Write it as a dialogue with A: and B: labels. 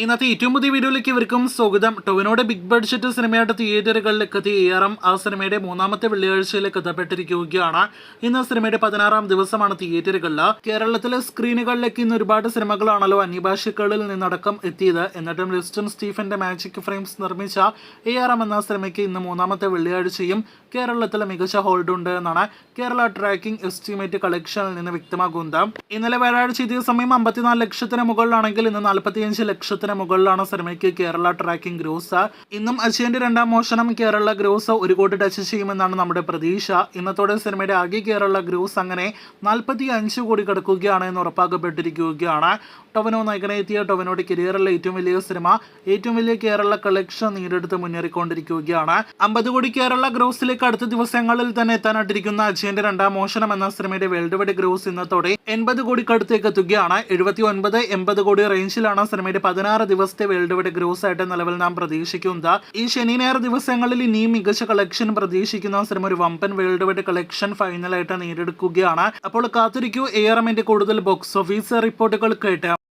A: ഇന്നത്തെ ഏറ്റവും പുതിയ വീഡിയോയിലേക്ക് ഇവർക്കും സ്വാഗതം. ടൊവിനോയുടെ ബിഗ് ബഡ്ജറ്റ് സിനിമയായിട്ട് തിയേറ്ററുകളിലേക്ക് എത്തി ARM ആ സിനിമയുടെ മൂന്നാമത്തെ വെള്ളിയാഴ്ചയിലേക്ക് എത്തപ്പെട്ടിരിക്കുകയാണ്. ഇന്ന് സിനിമയുടെ 16ാം ദിവസമാണ് തിയേറ്ററുകളിൽ. കേരളത്തിലെ സ്ക്രീനുകളിലേക്ക് ഇന്ന് ഒരുപാട് സിനിമകളാണല്ലോ അന്യഭാഷകളിൽ നിന്നടക്കം എത്തിയത്. എന്നിട്ടും ലിസ്റ്റൺ സ്റ്റീഫന്റെ മാജിക് ഫ്രെയിംസ് നിർമ്മിച്ച ARM എന്ന സിനിമയ്ക്ക് ഇന്ന് മൂന്നാമത്തെ വെള്ളിയാഴ്ചയും കേരളത്തിൽ മികച്ച ഹോൾഡ് ഉണ്ട് എന്നാണ് കേരള ട്രാക്കിംഗ് എസ്റ്റിമേറ്റ് കളക്ഷനിൽ നിന്ന് വ്യക്തമാകുന്നത്. ഇന്നലെ വ്യാഴാഴ്ച ഇതേ സമയം 54 ലക്ഷത്തിന് മുകളിലാണെങ്കിൽ ഇന്ന് 45 ലക്ഷത്തിന് മുകളിലാണ് സിനിമയ്ക്ക് കേരള ട്രാക്കിംഗ് ഗ്രോസ്. ഇന്നും അജയന്റെ രണ്ടാം മോഷണം കേരള ഗ്രോസ് 1 കോടി ടച്ച് ചെയ്യുമെന്നാണ് നമ്മുടെ പ്രതീക്ഷ. ഇന്നത്തോടെ സിനിമയുടെ ആകെ കേരള ഗ്രോസ് അങ്ങനെ 45 കോടി കടക്കുകയാണ് എന്ന് ഉറപ്പാക്കപ്പെട്ടിരിക്കുകയാണ്. ടൊവിനോ നായകനെത്തിയ ടൊവിനോയുടെ കരിയറിലെ ഏറ്റവും വലിയ സിനിമ ഏറ്റവും വലിയ കേരള കളക്ഷൻ നേടിയെടുത്ത് മുന്നേറിക്കൊണ്ടിരിക്കുകയാണ്. 50 കോടി കേരള ഗ്രോസിലേക്ക് അടുത്ത ദിവസങ്ങളിൽ തന്നെ എത്താനായിട്ടിരിക്കുന്ന അജയന്റെ രണ്ടാം മോഷണം എന്ന സിനിമയുടെ വേൾഡ് വൈഡ് ഗ്രോസ് ഇന്നത്തോടെ 80 കോടിക്കടുത്തേക്ക് എത്തുകയാണ്. 79-80 കോടി റേഞ്ചിലാണ് സിനിമയുടെ 16 ദിവസത്തെ വേൾഡ് വൈഡ് ഗ്രോസ് ആയിട്ട് നിലവിൽ നാം പ്രതീക്ഷിക്കുന്നത്. ഈ ശനി ഞായർ ദിവസങ്ങളിൽ ഇനിയും മികച്ച കളക്ഷൻ പ്രതീക്ഷിക്കുന്ന സിനിമ ഒരു വമ്പൻ വേൾഡ് വൈഡ് കളക്ഷൻ ഫൈനലായിട്ട് നേടിയെടുക്കുകയാണ്. അപ്പോൾ കാത്തിരിക്കൂ ARMന്റെ കൂടുതൽ ബോക്സ് ഓഫീസ് റിപ്പോർട്ടുകൾ കേട്ട്.